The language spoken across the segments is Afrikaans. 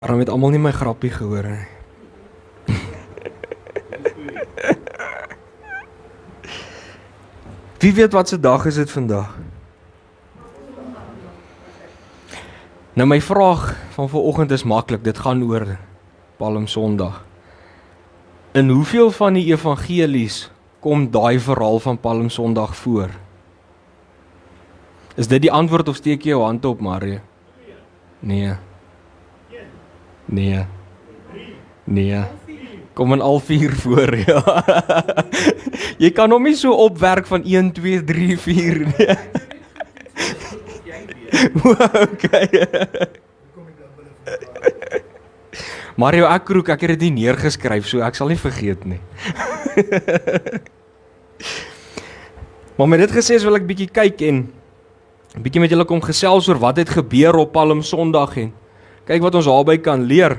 Waarom het almal nie my grappie gehoor nie? Wie weet wat se dag is dit vandag? Nou my vraag van vanoggend is maklik, dit gaan oor Palm Sondag. In hoeveel van die evangelies kom daai verhaal van Palm Sondag voor? Is dit die antwoord of steek jy jou hand op, Mario? Nee. Nee. Nee. Kom in al 4 voor, ja. Jy kan hom nie so opwerk van 1, 2, 3, 4 nie. Okay. Mario, ek het dit nie neergeskryf, so ek sal nie vergeet nie. Maar met dit gesê wil ek bietjie kyk en bietjie met julle kom gesels oor wat het gebeur op Palm Sondag en kyk wat ons daarby kan leer.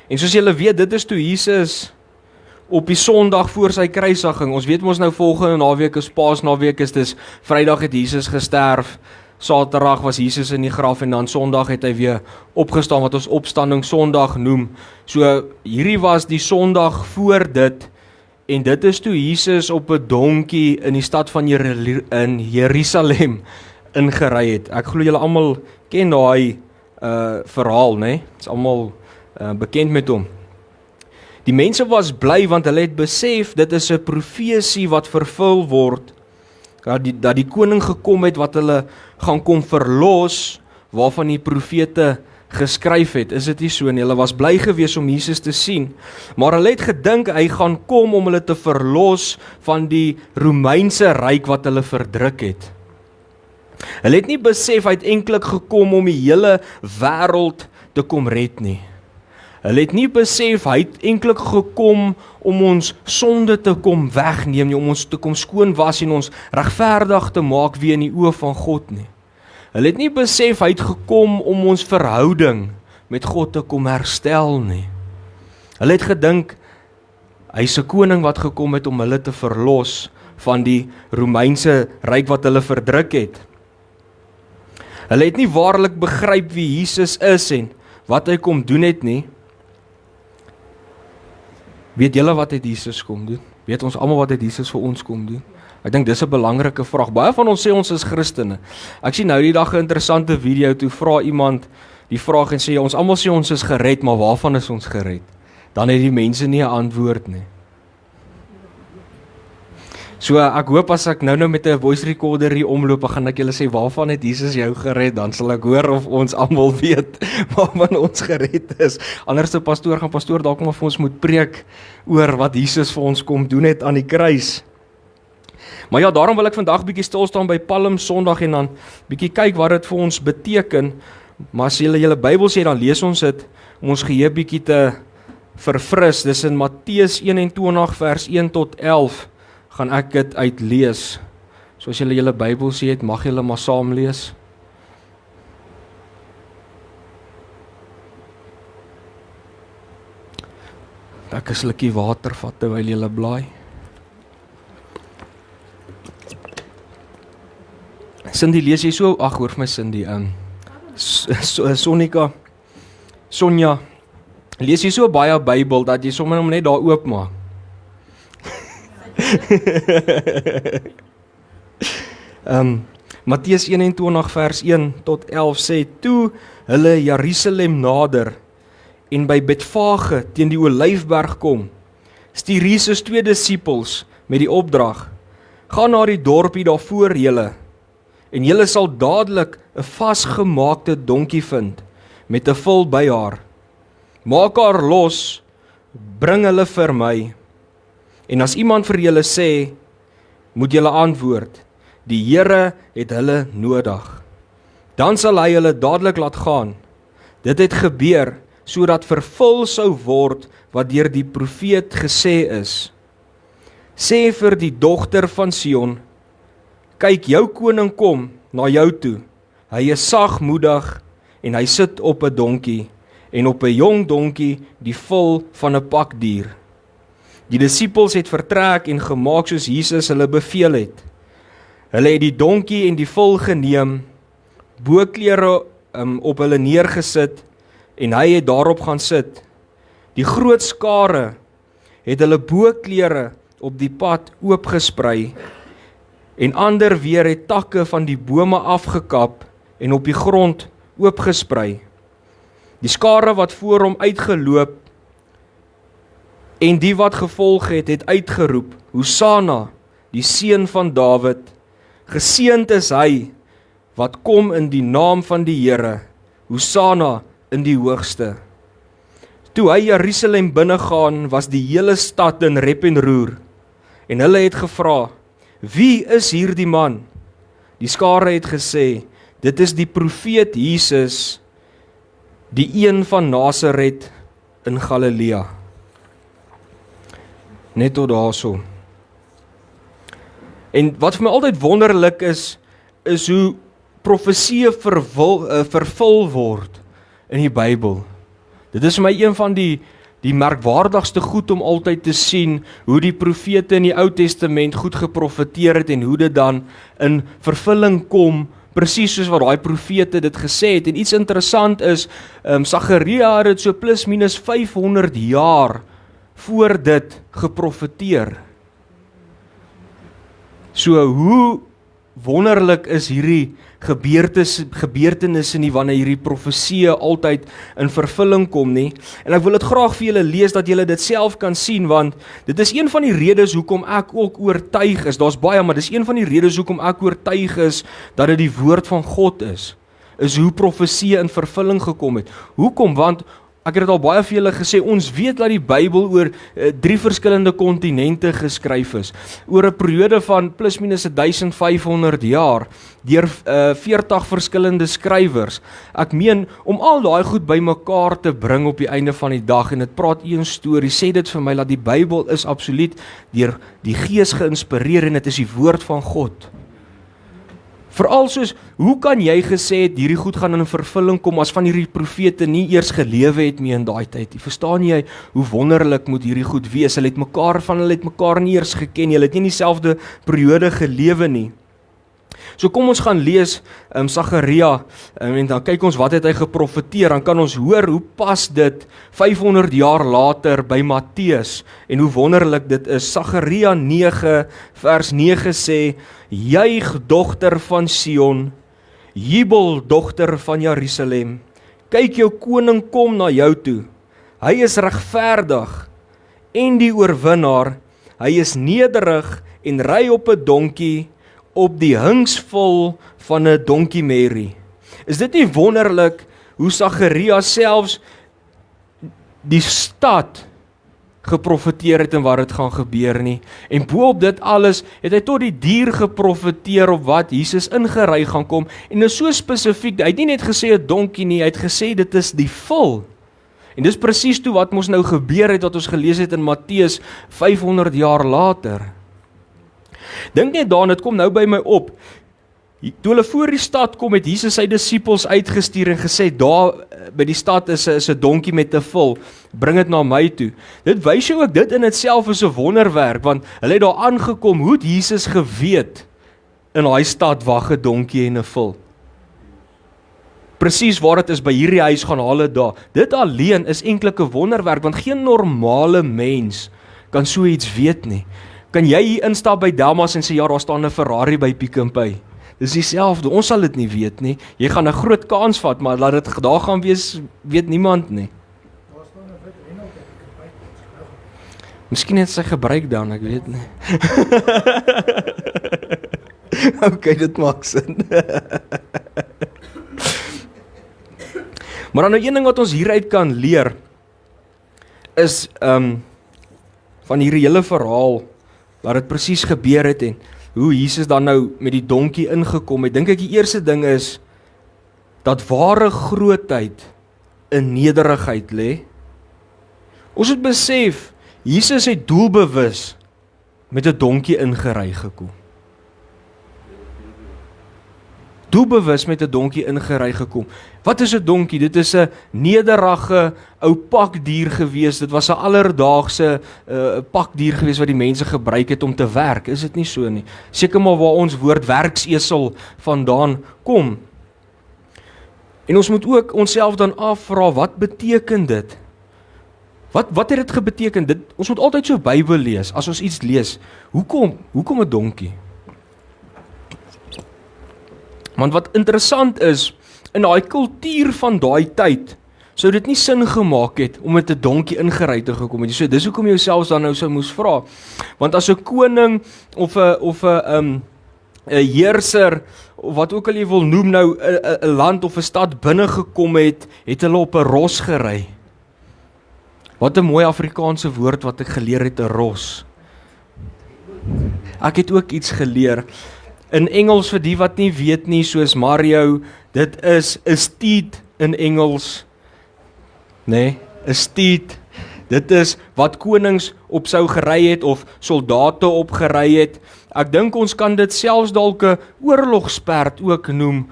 En soos julle weet, dit is toe Jesus op die Sondag voor sy kruisiging. Ons weet mos nou volgende naweek is Paasnaweek, dis Vrydag het Jesus gesterf, Saterdag was Jesus in die graf en dan Sondag het hy weer opgestaan wat ons opstanding Sondag noem. So hierdie was die Sondag voor dit en dit is toe Jesus op 'n donkie in die stad van Jerusalem ingery het. Ek glo julle almal ken daai verhaal, né? Dit's almal bekend met hom. Die mense was bly want hulle het besef dit is 'n profesie wat vervul word, dat die koning gekom het wat hulle gaan kom verlos, waarvan die profete geskryf het. Is dit nie so nie? Hulle was bly gewees om Jesus te sien, maar hulle het gedink hy gaan kom om hulle te verlos van die Romeinse ryk wat hulle verdruk het. Hulle het nie besef hy het eintlik gekom om die hele wêreld te kom red nie. Hulle het nie besef hy het eintlik gekom om ons sonde te kom wegneem nie, om ons te kom skoon was en ons regverdig te maak weer in die oë van God nie. Hulle het nie besef hy het gekom om ons verhouding met God te kom herstel nie. Hulle het gedink hy's 'n koning wat gekom het om hulle te verlos van die Romeinse ryk wat hulle verdruk het. Hulle het nie waarlik begryp wie Jesus is en wat hy kom doen het nie. Weet julle wat het Jesus kom doen? Weet ons almal wat het Jesus vir ons kom doen? Ek dink dis 'n belangrike vraag. Baie van ons sê ons is Christene. Ek sien nou die dag 'n interessante video, toe vra iemand die vraag en sê ons almal sê ons is gered, maar waarvan is ons gered? Dan het die mense nie 'n antwoord nie. So ek hoop as ek nou met 'n voice recorder hier omloop, gaan ek julle sê waarvan het Jesus jou gered, dan sal ek hoor of ons almal weet waarvan ons gered is. Anders se pastoor dalk maar vir ons moet preek oor wat Jesus vir ons kom doen het aan die kruis. Maar ja, daarom wil ek vandag bietjie stil staan by Palm Sondag en dan bietjie kyk wat dit vir ons beteken. Maar as julle Bybel sê, dan lees ons dit om ons geheue bietjie te verfris. Dis in Matteus 21 vers 1 tot 11. Gaan ek dit uitlees. So as julle Bybel sê, mag julle maar saam lees. Ek 'n slukkie water vat terwyl julle blaai. Cindy, lees jy so? Ag, hoor vir my Cindy. Sonja, lees jy so baie Bybel dat jy sommer net daar oopmaak? Matteus 21 vers 1 tot 11 sê, toe hulle Jerusalem nader en by Betfage teen die Olyfberg kom, stuur Jesus 2 disippels met die opdrag, gaan na die dorpie daar voor julle en julle sal dadelik 'n vasgemaakte donkie vind met 'n vul by haar. Maak haar los, bring hulle vir my. En as iemand vir julle sê, moet julle antwoord, die Here het hulle nodig. Dan sal hy hulle dadelik laat gaan. Dit het gebeur, sodat vervul sou word wat deur die profeet gesê is. Sê vir die dogter van Sion, kyk, jou koning kom na jou toe. Hy is sagmoedig en hy sit op 'n donkie en op 'n jong donkie die vul van 'n pakdier. Die disippels het vertrek en gemaak soos Jesus hulle beveel het. Hulle het die donkie en die vul geneem, boklere op hulle neergesit en hy het daarop gaan sit. Die groot skare het hulle boklere op die pad oopgesprei en ander weer het takke van die bome afgekap en op die grond oopgesprei. Die skare wat voor hom uitgeloop en die wat gevolg het uitgeroep, Hosanna, die seun van Dawid, geseënd is hy wat kom in die naam van die Here, Hosanna in die hoogste. Toe hy Jerusalem binnegaan, was die hele stad in rep en roer, en hulle het gevra, wie is hierdie man? Die skare het gesê, dit is die profeet Jesus, die een van Nasaret in Galilea. Net tot daarso. En wat vir my altyd wonderlik is hoe profeseë vervul word in die Bybel. Dit is vir my een van die merkwaardigste goed om altyd te sien, hoe die profete in die Ou Testament goed geprofeteer het en hoe dit dan in vervulling kom, presies soos wat daai profete dit gesê het. En iets interessant is, Sagaria het dit so plus minus 500 jaar voor dit geprofeteer. So hoe wonderlik is hierdie gebeurtenisse nie wanneer hierdie profeseë altyd in vervulling kom nie. En ek wil dit graag vir julle lees dat julle dit self kan sien, want dit is een van die redes hoekom ek ook oortuig is. Daar's baie, maar dis een van die redes hoekom ek oortuig is dat dit die woord van God is hoe profeseë in vervulling gekom het. Hoekom? Want ek het dit al baie vir julle gesê, ons weet dat die Bybel oor 3 verskillende kontinente geskryf is, oor 'n periode van plus minus 1500 jaar, deur 40 verskillende skrywers. Ek meen, om al daai goed bymekaar te bring op die einde van die dag, en dit praat een storie, sê dit vir my dat die Bybel is absoluut deur die Gees geïnspireer en dit is die woord van God. Veral soos, hoe kan jy gesê het, hierdie goed gaan in vervulling kom, as van hierdie profete nie eers gelewe het mee in daai tyd? Verstaan jy, hoe wonderlik moet hierdie goed wees? Hulle het mekaar nie eers geken, hulle het nie in dieselfde periode gelewe nie. So kom ons gaan lees Sagaria, en dan kyk ons wat het hy geprofeteer, dan kan ons hoor hoe pas dit 500 jaar later by Matteus, en hoe wonderlik dit is. Sagaria 9 vers 9 sê, juig dogter van Sion, jubel dogter van Jerusalem, kyk jou koning kom na jou toe, hy is regverdig en die oorwinnaar, hy is nederig en ry op 'n donkie, op die hingsvol van 'n donkiemerrie. Is dit nie wonderlik hoe Sagaria selfs die stad geprofeteer het en wat dit gaan gebeur nie? En boop dit alles het hy tot die dier geprofeteer op wat Jesus ingery gaan kom, en is so spesifiek, hy het nie net gesê 'n donkie nie, hy het gesê dit is die vul. En dis presies toe wat ons nou gebeur het, wat ons gelees het in Matteus 500 jaar later. Dink net daaraan, dit kom nou by my op. Toe hulle voor die stad kom, het Jesus sy disippels uitgestuur en gesê, daar by die stad is 'n donkie met 'n vul, bring dit na my toe. Dit wys jou ook, dit in itself is 'n wonderwerk, want hulle het daar aangekom, hoe het Jesus geweet, in daai stad wag 'n donkie en 'n vul? Presies waar dit is, by hierdie huis gaan haal dit daar. Dit alleen is eintlik 'n wonderwerk, want geen normale mens kan so iets weet nie. Kan jy hier instap by Delmas en sê, ja, daar staan 'n Ferrari by Pick n Pay? Dis dieselfde, ons sal dit nie weet nie. Jy gaan 'n groot kans vat, maar laat dit daar gaan wees, weet niemand nie. Daar staan 'n wit Renault by Pick n Pay. Miskien het sy gebruik dan, ek weet nie. Okay, dit maak sin. Maar dan nou een ding wat ons hieruit kan leer, is van hierdie hele verhaal, wat dit presies gebeur het en hoe Jesus dan nou met die donkie ingekom het. Dink ek die eerste ding is, dat ware grootheid in nederigheid lê. Ons moet besef, Jesus het doelbewus met 'n donkie ingery gekom. Doelbewus met 'n donkie ingery gekom. Wat is 'n donkie? Dit is 'n nederige ou pakdier gewees. Dit was 'n alledaagse pakdier gewees wat die mense gebruik het om te werk. Is dit nie so nie? Seker maar waar ons woord werksesel vandaan kom. En ons moet ook onsself dan afvra, wat beteken dit? Wat het dit beteken? Ons moet altyd so Bybel lees, as ons iets lees. Hoekom 'n donkie? Want wat interessant is, in daai kultuur van daai tyd, sou dit nie sin gemaak het om met 'n donkie ingery te gekom het. So dis hoekom jy jouself dan nou sou moes vra. Want as 'n koning of 'n heerser of wat ook al jy wil noem nou 'n land of 'n stad binne gekom het hulle op 'n ros gery. Wat 'n mooi Afrikaanse woord wat ek geleer het, 'n ros. Ek het ook iets geleer. In Engels vir die wat nie weet nie, soos Mario, dit is 'n steed in Engels. Nee, 'n steed. Dit is wat konings op sou gery het of soldate op gery het. Ek dink ons kan dit selfs dalk 'n oorlogsperd ook noem.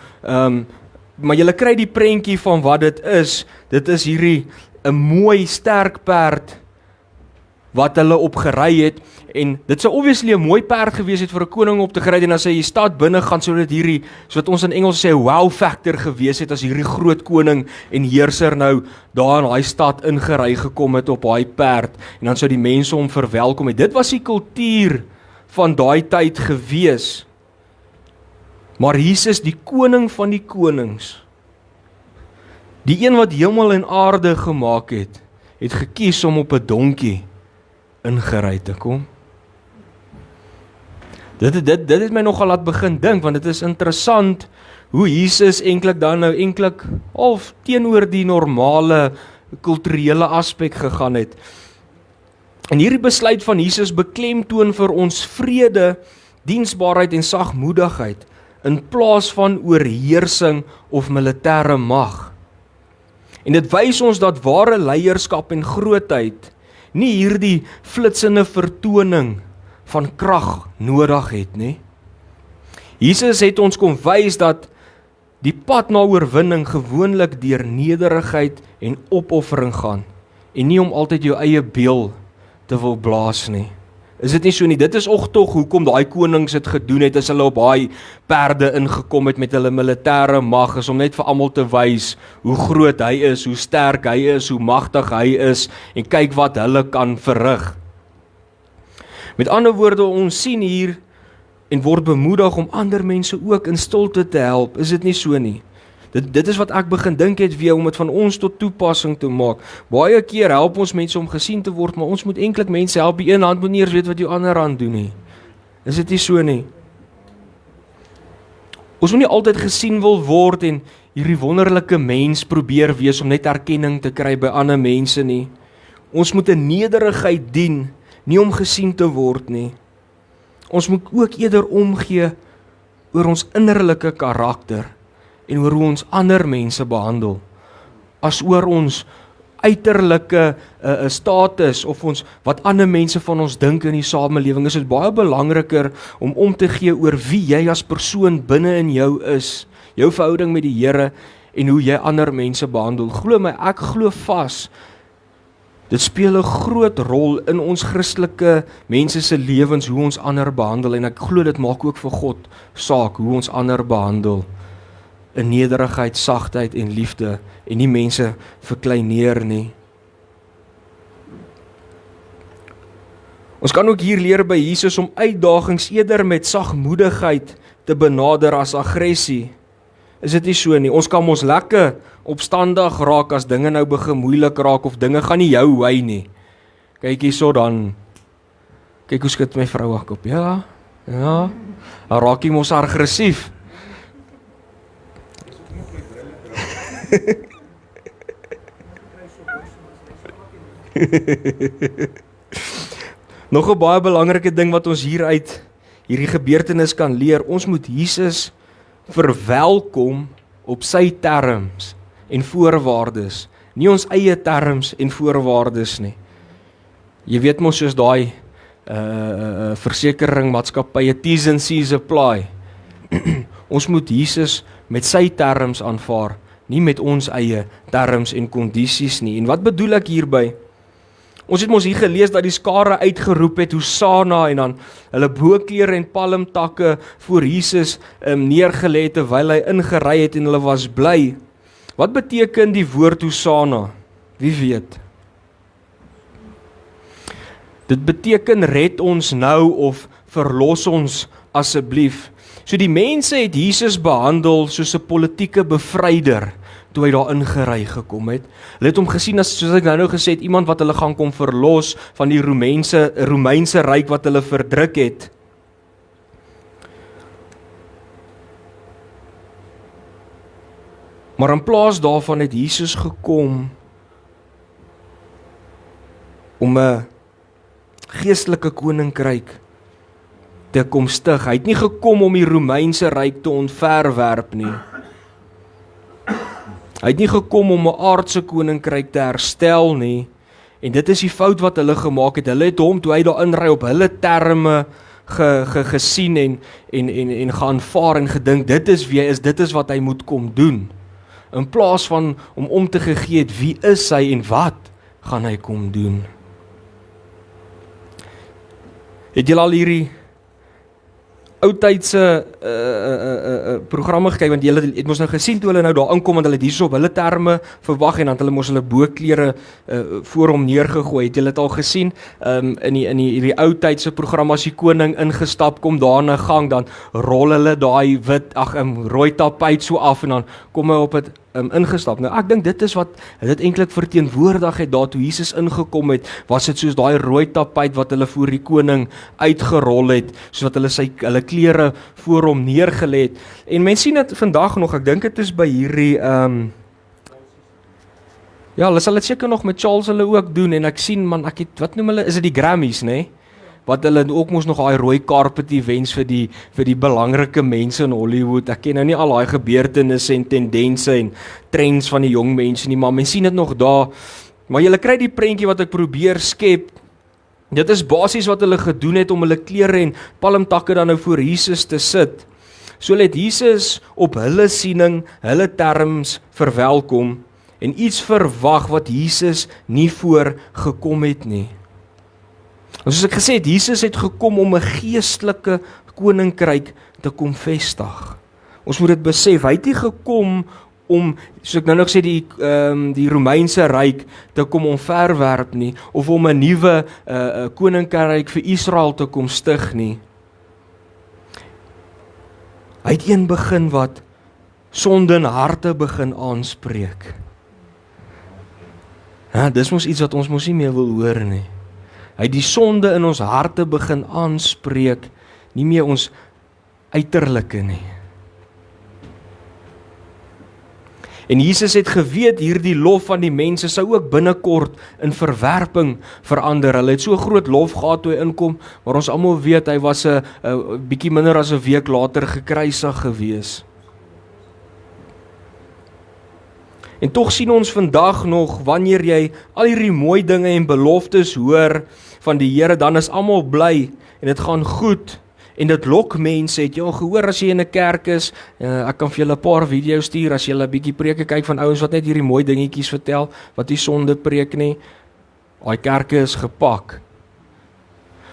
Maar jy kry die prentjie van wat dit is. Dit is hierdie 'n mooi sterk perd wat hulle op gery het, en dit sou obviously 'n mooi perd gewees het vir 'n koning op te gery het, en as hy die stad binne gaan, sou dit hierdie, so wat ons in Engels sê, wow factor gewees het, as hierdie groot koning en heerser nou daar in daai stad ingery gekom het op daai perd, en dan sou die mense hom verwelkom het. Dit was die kultuur van daai tyd gewees. Maar Jesus, die koning van die konings, die een wat hemel en aarde gemaak het gekies om op 'n donkie ingery te kom. Dit het my nogal laat begin dink, want dit is interessant hoe Jesus eintlik dan nou of teenoor die normale kulturele aspek gegaan het. En hierdie besluit van Jesus beklemtoon vir ons vrede, diensbaarheid en sagmoedigheid in plaas van oorheersing of militêre mag. En dit wys ons dat ware leierskap en grootheid nie hierdie flitsende vertoning van krag nodig het nie. Jesus het ons kom wys dat die pad na oorwinning gewoonlik deur nederigheid en opoffering gaan, en nie om altyd jou eie beel te wil blaas nie. Is dit nie so nie? Dit is ook tog hoekom daai konings dit gedoen het, as hulle op daai perde ingekom het met hulle militêre mag, is om net vir almal te wys hoe groot hy is, hoe sterk hy is, hoe magtig hy is, en kyk wat hulle kan verrig. Met ander woorde, ons sien hier en word bemoedig om ander mense ook in stilte te help. Is dit nie so nie? Dit is wat ek begin dink het weer, om dit van ons tot toepassing te maak. Baie keer help ons mense om gesien te word, maar ons moet eintlik mense help. Die een hand moet nie eers weet wat die ander hand doen nie. Is dit nie so nie? Ons moet nie altyd gesien wil word en hierdie wonderlike mens probeer wees om net erkenning te kry by ander mense nie. Ons moet in nederigheid dien, nie om gesien te word nie. Ons moet ook eerder omgee oor ons innerlike karakter en oor hoe ons ander mense behandel, as oor ons uiterlike status of ons wat ander mense van ons dink in die samelewing. Is dit baie belangriker om te gee oor wie jy as persoon binne in jou is, jou verhouding met die Here en hoe jy ander mense behandel. Glo my, ek glo vas, dit speel 'n groot rol in ons Christelike mense se lewens hoe ons ander behandel, en ek glo dit maak ook vir God saak hoe ons ander behandel. In nederigheid, sagtheid en liefde, en nie mense verkleineer nie. Ons kan ook hier leer by Jesus om uitdagings eerder met sagmoedigheid te benader as aggressie. Is dit nie so nie? Ons kan ons lekker opstandig raak as dinge nou begin moeilik raak of dinge gaan nie jou wy nie. Kyk hierso dan. Kyk hoe skud my vrou ook op. Ja. Dan raak hy mos aggressief. Nog 'n baie belangrike ding wat ons hieruit hierdie gebeurtenis kan leer, ons moet Jesus verwelkom op sy terms en voorwaardes, nie ons eie terms en voorwaardes nie. Jy weet mos soos daai versekeringmaatskappye T's and C's apply. Ons moet Jesus met sy terms aanvaar, nie met ons eie terms en kondisies nie. En wat bedoel ek hierby? Ons het mos hier gelees dat die skare uitgeroep het, Hosanna, en dan hulle boklere en palmtakke voor Jesus neergelê het terwyl hy ingery het en hulle was bly. Wat beteken die woord Hosanna? Wie weet? Dit beteken red ons nou of verlos ons asseblief. So die mense het Jesus behandel soos 'n politieke bevryder toe hy daar ingery gekom het. Hulle het hom gesien as, soos ek nou gesê het, iemand wat hulle gaan kom verlos van die Romeinse ryk wat hulle verdruk het. Maar in plaas daarvan het Jesus gekom om 'n geestelike koninkryk te kom stig. Hy het nie gekom om die Romeinse ryk te ontverwerp nie. Hy het nie gekom om 'n aardse koninkryk te herstel nie. En dit is die fout wat hulle gemaak het. Hulle het hom, toe hy daar inry, op hulle terme gesien en geaanvaar en gedink, dit is wie hy is, dit is wat hy moet kom doen. In plaas van om te gegee het, wie is hy en wat gaan hy kom doen? Het julle al hierdie oudtydse programme gekyk, want julle het mos nou gesien toe hulle nou daar inkom, want hulle het hierso op hulle terme verwag en dan hulle mos hulle boklere voor hom neergegooi. Het julle dit al gesien? In hierdie oudtydse programme, as die koning ingestap kom daar in 'n gang, dan rol hulle daai rooi tapijt so af en dan kom hy op het ingestap. Nou ek dink dit is wat dit eintlik verteenwoordig het daar toe Jesus ingekom het, was dit soos daai rooi tapijt wat hulle voor die koning uitgerol het, soos wat hulle klere voor hom neergelê het. En mense sien dit vandag nog, ek dink dit is by hierdie ja, hulle sal dit seker nog met Charles hulle ook doen, en ek sien, man, wat noem hulle, is dit die Grammys, nê? Wat hulle ook mos nog daai rooi carpet events vir die belangrike mense in Hollywood. Ek ken nou nie al daai gebeurtenisse en tendense en trends van die jong mense nie, maar mense sien dit nog daar. Maar jy kry die prentjie wat ek probeer skep. Dit is basies wat hulle gedoen het om hulle klere en palmtakke dan nou voor Jesus te sit. So het Jesus op hulle siening, hulle terms verwelkom en iets verwag wat Jesus nie voor gekom het nie. En soos ek gesê het, Jesus het gekom om 'n geestelike koninkryk te kom vestig. Ons moet dit besef, hy het nie gekom om, soos ek nou nog sê, die Romeinse ryk te kom omverwerp nie, of om 'n nuwe koninkryk vir Israel te kom stig nie. Hy het een begin wat sonde in harte begin aanspreek. Dis mos iets wat ons mos nie meer wil hoor nie. Hy het die sonde in ons harte begin aanspreek, nie meer ons uiterlike nie. En Jesus het geweet hierdie lof van die mense sou ook binnekort in verwerping verander. Hulle het so groot lof gehad toe hy inkom, maar ons almal weet hy was 'n bietjie minder as 'n week later gekruisig gewees. En tog sien ons vandag nog, wanneer jy al hierdie mooi dinge en beloftes hoor van die Here, dan is almal bly en dit gaan goed. En dit lok mense, het jy al gehoor as jy in 'n kerk is, ek kan vir julle 'n paar video's stuur, as jy 'n bietjie preke kyk van ouens wat net hierdie mooi dingetjies vertel, wat nie sonde preek nie, daai kerke is gepak.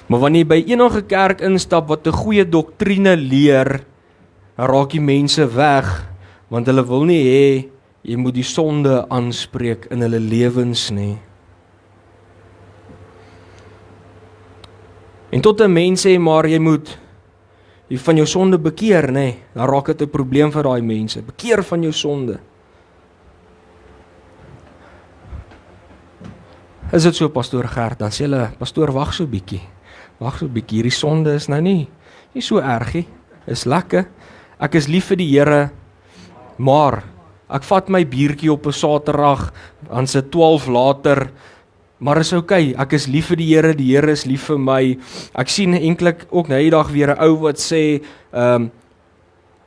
Maar wanneer jy by enige kerk instap wat 'n goeie doktrine leer, dan raak die mense weg, want hulle wil nie hê jy moet die sonde aanspreek in hulle lewens nie. En tot 'n mens sê, maar jy moet van jou sonde bekeer, nê? Dan raak dit 'n probleem vir daai mense. Bekeer van jou sonde. Is dit so, pastoor Gert? Dan sê hulle, pastoor, wag so bietjie. Wag so bietjie, hierdie sonde is nou nie so erg nie. Is lekker. Ek is lief vir die Here, maar ek vat my biertjie op 'n Saterdag, dan se 12 later, maar is okay, ek is lief vir die Here is lief vir my. Ek sien eintlik ook nou die dag weer 'n ou wat sê,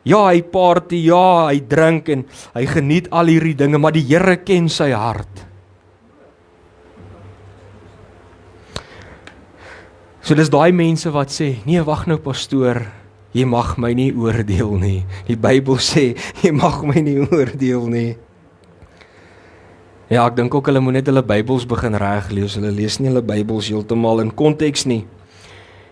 ja, hy party, ja, hy drink en hy geniet al hierdie dinge, maar die Here ken sy hart. So dis daai mense wat sê, nee, wag nou pastoor, jy mag my nie oordeel nie. Die Bybel sê, jy mag my nie oordeel nie. Ja, ek dink ook hulle moet net hulle Bybels begin reg lees. Hulle lees nie hulle Bybels heeltemal in konteks nie.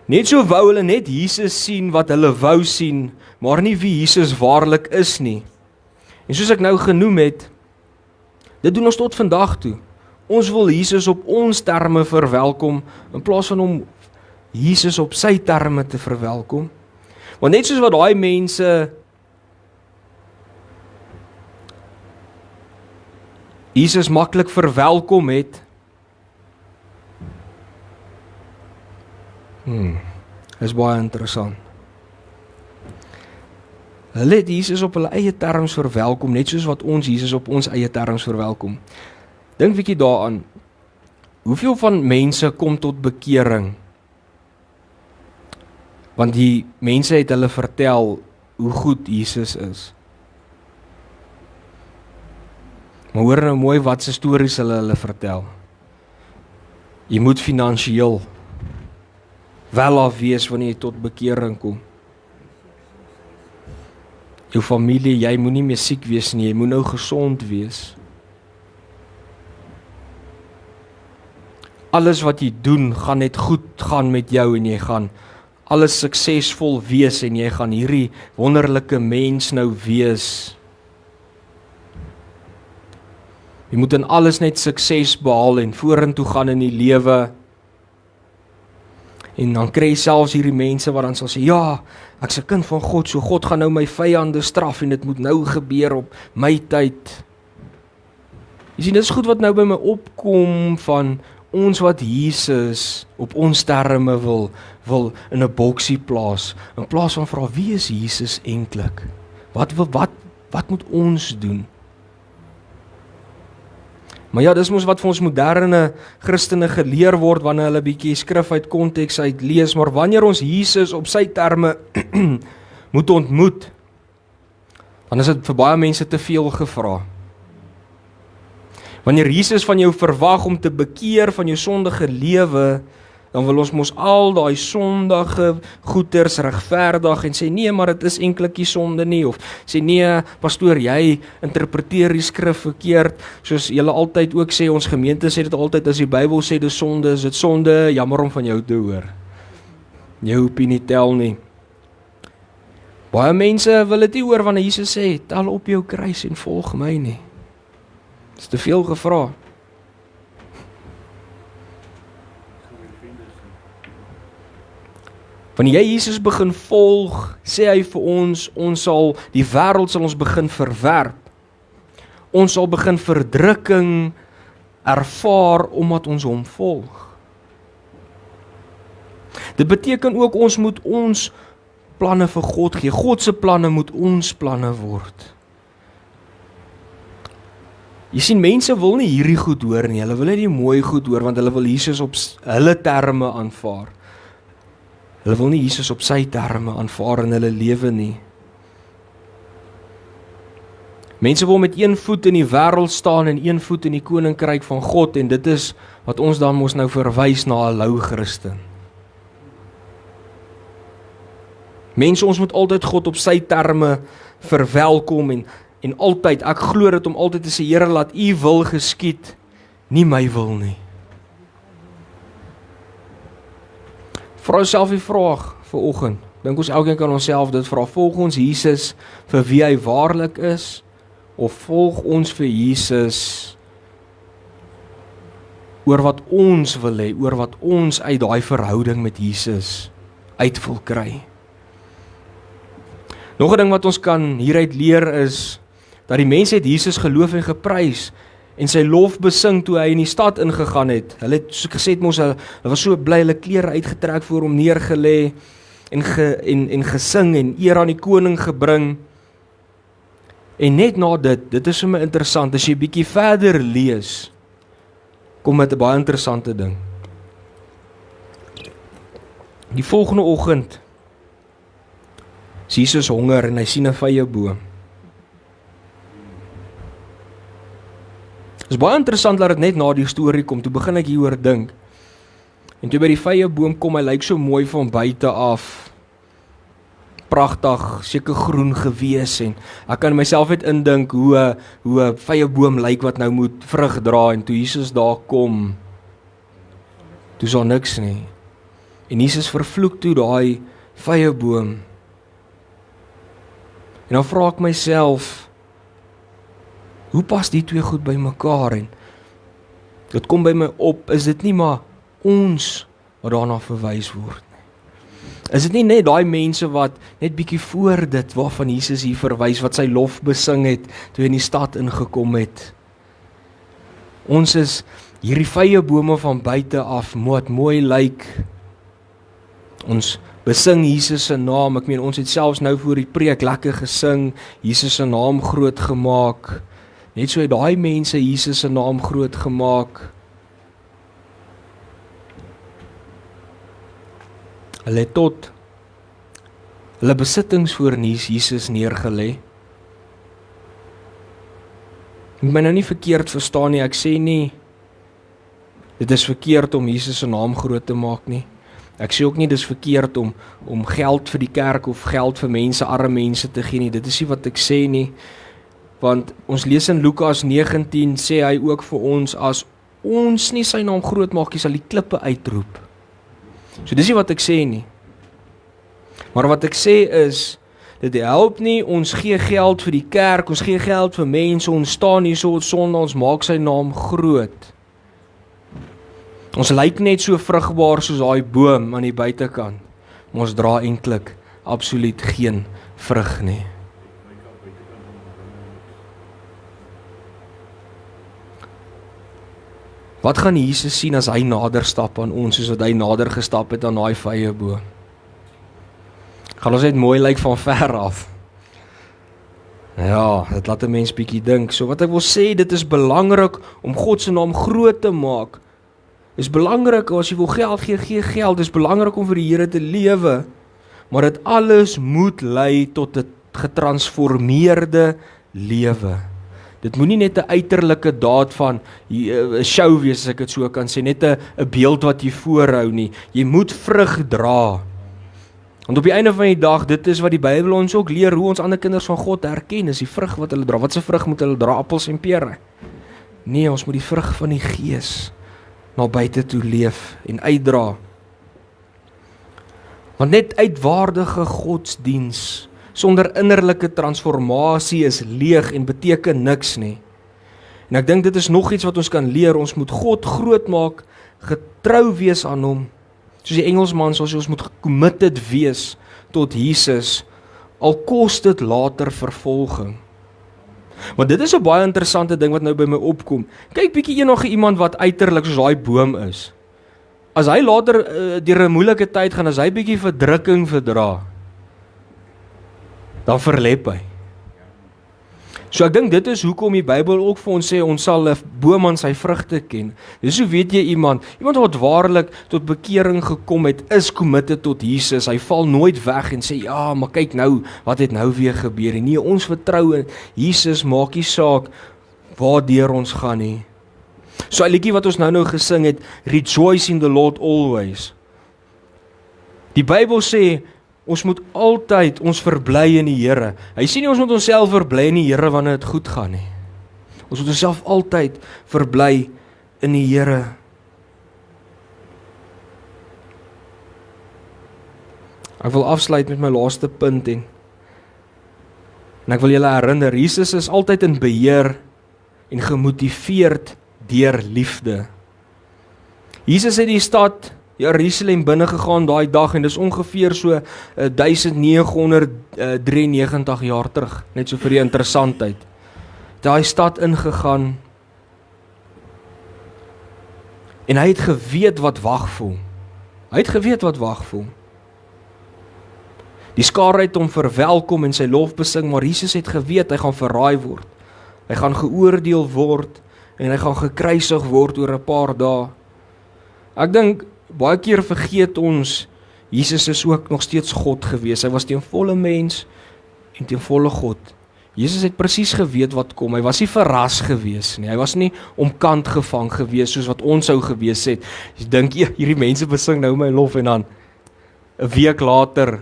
Net so wou hulle net Jesus sien wat hulle wou sien, maar nie wie Jesus waarlik is nie. En soos ek nou genoem het, Dit doen ons tot vandag toe. Ons wil Jesus op ons terme verwelkom, in plaas van om Jesus op sy terme te verwelkom. Want net soos wat daai mense Jesus maklik verwelkom het, is baie interessant. Hulle het Jesus op hulle eie terms verwelkom, net soos wat ons Jesus op ons eie terms verwelkom. Dink 'n bietjie daaraan, hoeveel van mense kom tot bekering? Want die mense het hulle vertel hoe goed Jesus is. Maar hoor nou mooi wat se stories hulle vertel. Jy moet finansiëel welaf wees wanneer jy tot bekering kom. Jou familie, jy moenie meer siek wees nie, jy moet nou gesond wees. Alles wat jy doen, gaan net goed gaan met jou en jy gaan alles suksesvol wees en jy gaan hierdie wonderlike mens nou wees. Jy moet in alles net sukses behaal en vorentoe gaan in die lewe. En dan kry jy selfs hierdie mense wat dan sal sê, ja, ek's 'n kind van God, so God gaan nou my vyande straf en dit moet nou gebeur op my tyd. Jy sien, dit is goed wat nou by my opkom van ons wat Jesus op ons terme wil in 'n boksie plaas, in plaas van vra, wie is Jesus eintlik? Wat moet ons doen? Maar ja, dis mos wat vir ons moderne Christene geleer word wanneer hulle bietjie skrif uit konteks uit lees, maar wanneer ons Jesus op sy terme moet ontmoet, dan is dit vir baie mense te veel gevra. Wanneer Jesus van jou verwag om te bekeer van jou sondige lewe, dan wil ons mos al daai sondige goeters regverdig en sê nee, maar dit is eintlik nie sonde nie, of sê nee, pastoor, jy interpreteer die skrif verkeerd, soos julle altyd ook sê, ons gemeente sê dit altyd, as die Bybel sê dis sonde, is dit sonde, jammer om van jou te hoor. Jou opinie tel nie. Baie mense wil dit nie hoor wanneer Jesus sê, tel op jou kruis en volg my nie. Dit is te veel gevra. Wanneer jy Jesus begin volg, sê hy vir ons die wêreld sal ons begin verwerp. Ons sal begin verdrukking ervaar omdat ons hom volg. Dit beteken ook ons moet ons planne vir God gee. God se planne moet ons planne word. Jy sien, mense wil nie hierdie goed hoor nie, hulle wil nie die mooi goed hoor, want hulle wil Jesus op hulle terme aanvaar. Hulle wil nie Jesus op sy terme aanvaar in hulle lewe nie. Mense wil met een voet in die wêreld staan en een voet in die koninkryk van God, en dit is wat ons dan mos nou verwys na 'n lou Christen. Mense, ons moet altyd God op sy terme verwelkom en altyd, ek glo dit om altyd te sê, Here, laat U wil geskied, nie my wil nie. Vra jouself die vraag vanoggend, dink ons elkeen kan onsself dit vra, volg ons Jesus vir wie hy waarlik is, of volg ons vir Jesus oor wat ons wil hê, oor wat ons uit daai verhouding met Jesus uit wil kry? Nog 'n ding wat ons kan hieruit leer is, dat die mense het Jesus geloof en geprys, en sy lof besing toe hy in die stad ingegaan het. Hulle het, soos gesê, hulle was so bly, hulle klere uitgetrek voor hom neergelê, en gesing, en eer aan die koning gebring. En net na dit is vir my interessant, as jy bietjie verder lees, kom met 'n baie interessante ding. Die volgende oggend, Jesus honger en hy sien 'n vyeboom. Dit is baie interessant dat dit net na die storie kom, toe begin ek hieroor dink. En toe by die vyeboom kom, hy lyk so mooi van buite af, pragtig, seker groen gewees, en ek kan myself net indink hoe 'n vyeboom lyk wat nou moet vrug dra, en toe Jesus daar kom, toe is daar niks nie. En Jesus vervloek toe daai vyeboom. En dan vra ek myself, Hoe pas die twee goed by mekaar? En dit kom by my op, is dit nie maar ons wat daarna verwys word nie? Is dit nie net daai mense wat net bietjie voor dit waarvan Jesus hier verwys, wat sy lof besing het toe hy in die stad ingekom het? Ons is hierdie vye bome van buite af, wat mooi lyk. Ons besing Jesus se naam. Ek meen, ons het selfs nou voor die preek lekker gesing, Jesus se naam groot gemaak. Net so het daai mense Jesus se naam groot gemaak. Hulle het tot hulle besittings voor Jesus neergelê. Moet my nou nie verkeerd verstaan nie, ek sê nie dit is verkeerd om Jesus se naam groot te maak nie. Ek sê ook nie dis verkeerd om geld vir die kerk of geld vir mense, arme mense te gee nie. Dit is nie wat ek sê nie. Want ons lees in Lukas 19, sê hy ook vir ons, as ons nie sy naam groot maak, sal die klippe uitroep. So dis nie wat ek sê nie. Maar wat ek sê is, dit help nie, ons gee geld vir die kerk, ons gee geld vir mense, ons staan hier so sonde, ons maak sy naam groot. Ons lyk net so vrugbaar soos daai boom aan die buitekant, maar ons dra eintlik absoluut geen vrug nie. Wat gaan Jesus sien as hy nader stap aan ons, soos wat hy nader gestap het aan daai vye boom? Gaan ons net mooi lyk van ver af? Ja, dit laat 'n mens bietjie dink. So wat ek wil sê, dit is belangrik om God se naam groot te maak. Is belangrik, as jy wil geld gee, gee geld. Dis belangrik om vir die Here te lewe. Maar dit alles moet lei tot 'n getransformeerde lewe. Dit moenie net 'n uiterlike daad van 'n show wees, as ek dit so kan sê, net 'n beeld wat jy voorhou nie. Jy moet vrug dra. Want op die einde van die dag, dit is wat die Bybel ons ook leer, hoe ons ander kinders van God herken, is die vrug wat hulle dra. Wat se vrug moet hulle dra? Appels en pere? Nee, ons moet die vrug van die Gees na buite toe leef en uitdra. Want net uitwaardige godsdiens sonder innerlike transformasie is leeg en beteken niks nie. En ek dink dit is nog iets wat ons kan leer. Ons moet God groot maak, getrou wees aan hom. Soos die Engelsman sê, ons moet committed wees tot Jesus, al kos dit later vervolging. Want dit is 'n baie interessante ding wat nou by my opkom. Kyk bietjie enige iemand wat uiterlik soos daai boom is. As hy later deur 'n moeilike tyd gaan, as hy bietjie verdrukking verdra, dan verlep hy. So ek dink dit is hoekom die Bybel ook vir ons sê, ons sal 'n boom aan sy vrugte ken. Dis hoe weet jy iemand wat waarlik tot bekering gekom het, is committed tot Jesus. Hy val nooit weg en sê, ja, maar kyk nou, wat het nou weer gebeur? Nee, ons vertrou in Jesus, maak nie saak waardeur ons gaan nie. So 'n liedjie wat ons nou gesing het, Rejoice in the Lord always. Die Bybel sê, ons moet altyd ons verbly in die Here. Hy sê nie ons moet onsself verbly in die Here wanneer dit goed gaan nie. Ons moet onsself altyd verbly in die Here. Ek wil afsluit met my laaste punt en ek wil julle herinner, Jesus is altyd in beheer en gemotiveerd deur liefde. Jesus het die stad Jerusalem binne gegaan daai dag en dis ongeveer so 1993 jaar terug, net so vir die interessantheid. Daai stad ingegaan en hy het geweet wat wag vir hom. Hy het geweet wat wag vir hom. Die skare het hom verwelkom en sy lof besing, maar Jesus het geweet hy gaan verraai word. Hy gaan geoordeel word en hy gaan gekruisig word oor 'n paar dae. Ek dink baie keer vergeet ons, Jesus is ook nog steeds God gewees. Hy was teen volle mens en teen volle God. Jesus het presies geweet wat kom. Hy was nie verras gewees nie. Hy was nie omkant gevang gewees soos wat ons sou gewees het. Jy dink, hierdie mense besing nou my lof en dan 'n week later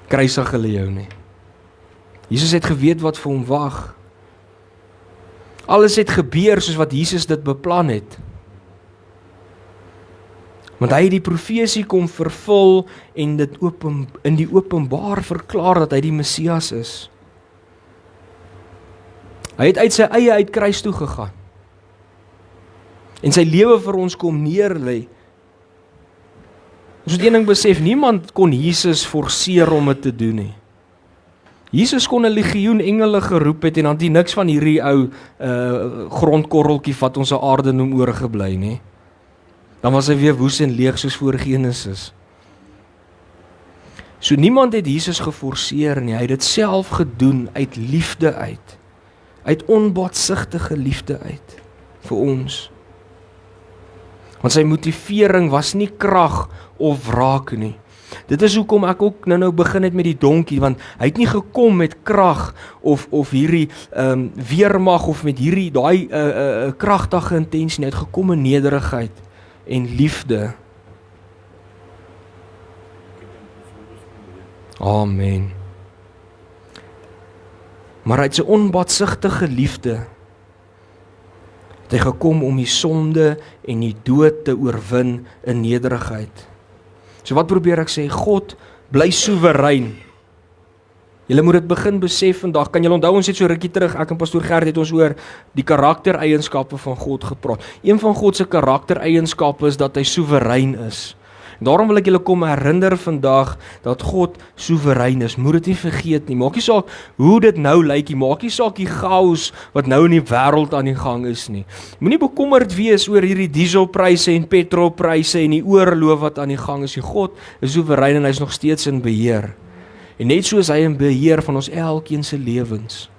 kruisig hulle jou nie. Jesus het geweet wat vir hom wag. Alles het gebeur soos wat Jesus dit beplan het. Want hy het die profesie kom vervul en dit in die openbaar verklaar dat hy die Messias is. Hy het uit sy eie uit kruis toe gegaan. En sy lewe vir ons kom neerlê. Ons moet een ding besef, niemand kon Jesus forceer om dit te doen nie. Jesus kon 'n legioen engele geroep het en dan het niks van hierdie ou grondkorreltjie wat ons aarde noem oorgebly nie. Dan was hy weer woes en leeg soos voor Genesis. So niemand het Jesus geforseer nie, hy het dit self gedoen uit liefde uit onbaatsigtige liefde uit vir ons. Want sy motivering was nie krag of wraak nie. Dit is hoekom ek ook nou begin het met die donkie, want hy het nie gekom met krag of hierdie weermag of met hierdie daai kragtige intensie nie, hy het gekom in nederigheid en liefde. Amen. Maar uit sy onbaatsigtige liefde het hy gekom om die sonde en die dood te oorwin in nederigheid. So wat probeer ek sê? God bly soewerein. Julle moet dit begin besef vandag. Kan julle onthou, ons het so rukkie terug, ek en pastoor Gert het ons oor die karaktereienskappe van God gepraat. Een van God se karaktereienskappe is dat hy soewerein is. En daarom wil ek julle kom herinner vandag dat God soewerein is. Moet dit nie vergeet nie. Maak nie saak hoe dit nou lyk nie. Maak nie saak die chaos wat nou in die wêreld aan die gang is nie. Moenie bekommerd wees oor hierdie dieselpryse en petrolpryse en die oorlog wat aan die gang is. God is soewerein en hy is nog steeds in beheer. En net soos hy in beheer van ons elkeen se lewens.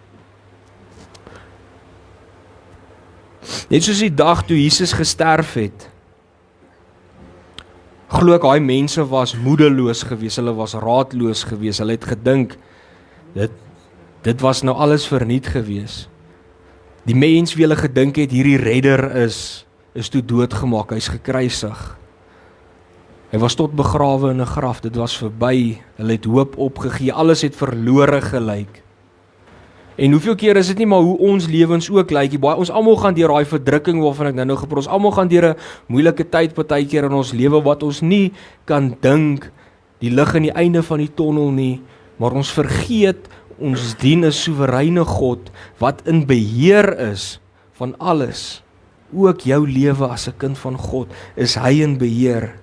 Net soos die dag toe Jesus gesterf het, glo ek, daai mense was moedeloos gewees, hulle was raadloos gewees, hulle het gedink, dit was nou alles verniet gewees. Die mens wie hulle gedink het, hierdie redder is toe doodgemaak, hy is gekruisig. Hy was tot begrawe in 'n graf, dit was verby, hulle het hoop opgegee, alles het verlore gelyk. En hoeveel keer is dit nie maar hoe ons lewens ook lyk, ons almal gaan deur daai verdrukking waarvan ek nou gepraat, ons almal gaan deur 'n moeilike tyd partykeer in ons lewe wat ons nie kan dink die lig aan die einde van die tonnel nie, maar ons vergeet ons dien 'n soewereine God wat in beheer is van alles. Ook jou lewe as 'n kind van God is hy in beheer.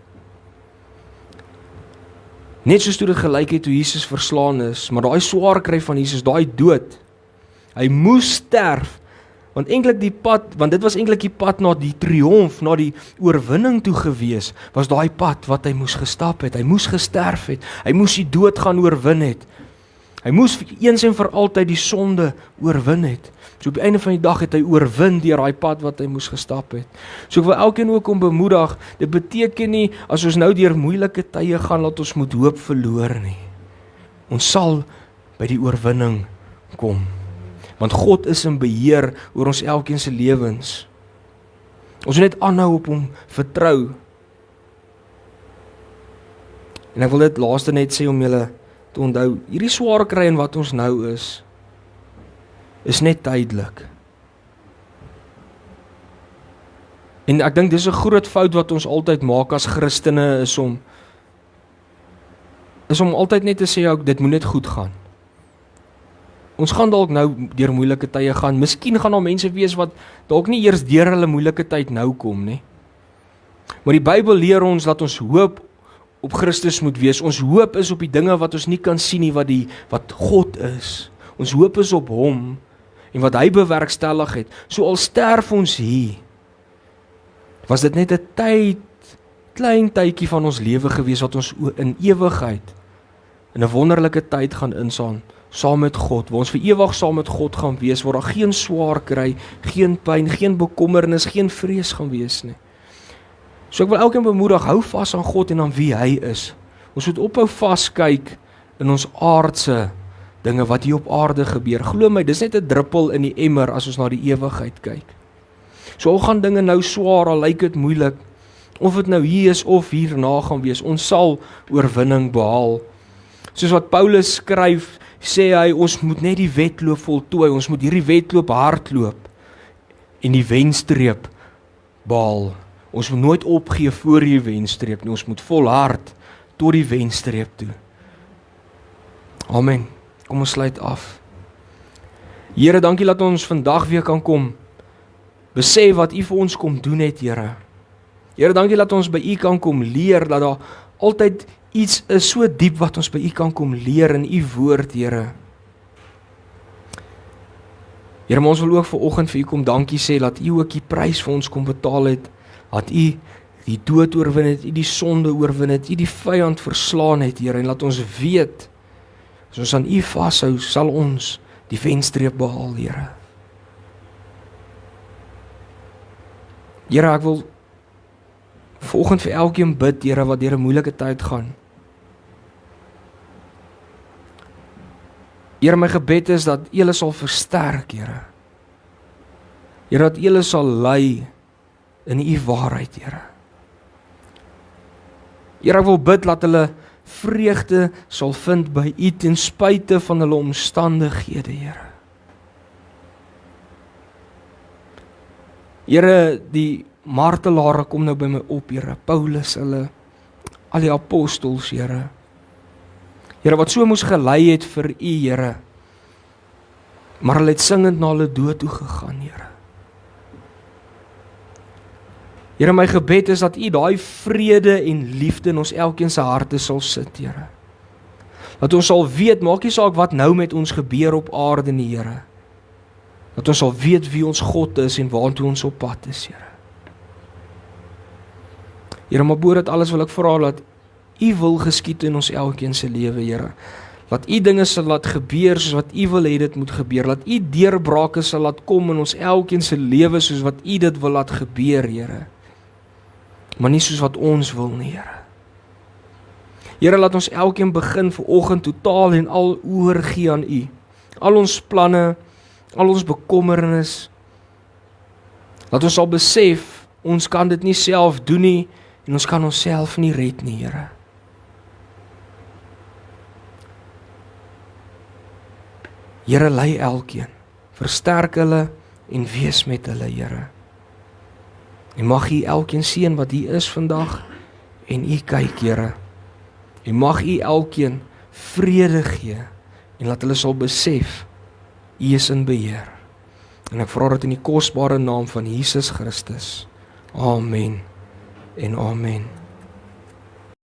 Net soos toe dit gelyk het toe Jesus verslaan is, maar daai swaar kry van Jesus, daai dood, hy moes sterf, want dit was eintlik die pad na die triomf, na die oorwinning toe gewees, was daai pad wat hy moes gestap het, hy moes gesterf het, hy moes die dood gaan oorwin het, hy moes eens en vir altyd die sonde oorwin het. So op die einde van die dag het hy oorwin deur daai pad wat hy moes gestap het. So ek wil elkeen ook om bemoedig, dit beteken nie, as ons nou deur moeilike tye gaan, dat ons moet hoop verloor nie. Ons sal by die oorwinning kom. Want God is in beheer oor ons elkeen se lewens. Ons moet net aanhou op hom vertrou. En ek wil dit laaste net sê om julle te onthou, hierdie swaar kry en wat ons nou is net tydelik. En ek dink dis 'n groot fout wat ons altyd maak as Christene is om altyd net te sê, dit moet net goed gaan. Ons gaan dalk nou deur moeilike tye gaan. Miskien gaan daar mense wees wat dalk nie eers deur hulle moeilike tyd nou kom nie. Maar die Bybel leer ons dat ons hoop op Christus moet wees. Ons hoop is op die dinge wat ons nie kan sien nie, wat God is. Ons hoop is op hom en wat hy bewerkstellig het. So al sterf ons hier, was dit net 'n klein tydjie van ons lewe gewees wat ons in ewigheid in 'n wonderlike tyd gaan insaan saam met God, waar ons vir ewig saam met God gaan wees, waar daar geen swaar kry, geen pyn, geen bekommernis, geen vrees gaan wees nie. So ek wil elkeen bemoedig, hou vas aan God en aan wie hy is. Ons moet ophou vaskyk in ons aardse dinge wat hier op aarde gebeur. Glo my, dis net 'n druppel in die emmer as ons na die ewigheid kyk. So al gaan dinge nou swaar, al lyk dit moeilik, of dit nou hier is of hierna gaan wees, ons sal oorwinning behaal. Soos wat Paulus skryf, sê hy, ons moet net die wedloop voltooi, ons moet hierdie wedloop hardloop en die wenstreep behaal. Ons moet nooit opgee voor die wenstreep nie, ons moet volhard tot die wenstreep toe. Amen. Kom ons sluit af. Here, dankie dat ons vandag weer kan kom, besef wat U vir ons kom doen het, Here. Here, dankie dat ons by U kan kom leer, dat daar altyd iets is so diep wat ons by U kan kom leer in U woord, Here. Here, maar ons wil ook vanoggend vir U kom dankie sê, dat U ook die prys vir ons kom betaal het, dat U die dood oorwin het, U die sonde oorwin het, U die vyand verslaan het, Here, en laat ons weet, as ons aan U vashou, sal ons die wenstreep behaal, Here. Here, ek wil vanoggend vir elkeen bid, Here, wat deur 'n moeilike tyd gaan. Here, my gebed is dat julle sal versterk, Here. Here, dat julle sal lei in U waarheid, Here. Here, ek wil bid dat hulle vreugde sal vind by U ten spyte van hulle omstandighede, Here. Here, die martelare kom nou by my op, Here. Paulus, hulle, al die apostels, Here. Here, wat so moes gelei het vir U, Here. Maar hulle het singend na hulle dood toe gegaan, Here. Here, my gebed is dat U daai vrede en liefde in ons elkeen se harte sal sit, Here. Dat ons sal weet, maak nie saak wat nou met ons gebeur op aarde nie, Here. Dat ons sal weet wie ons God is en waartoe ons op pad is, Here. Here, maar bo dit alles wil ek vra dat U wil geskied in ons elkeen se lewe, Here. Laat U dinge sal laat gebeur soos wat U wil hê dit moet gebeur. Laat U deurbrake sal laat kom in ons elkeen se lewe soos wat U dit wil laat gebeur, Here. Maar nie soos wat ons wil nie, Here. Here, laat ons elkeen begin vanoggend totaal en al oorgee aan U. Al ons planne, al ons bekommernis. Laat ons sal besef, ons kan dit nie self doen nie en ons kan onsself nie red nie, Here. Here, lei elkeen, versterk hulle en wees met hulle, Here. En mag U elkeen seën wat hier is vandag en U kyk, Here. En mag U elkeen vrede gee en laat hulle sal besef U is in beheer. En ek vra dit in die kosbare naam van Jesus Christus. Amen en amen.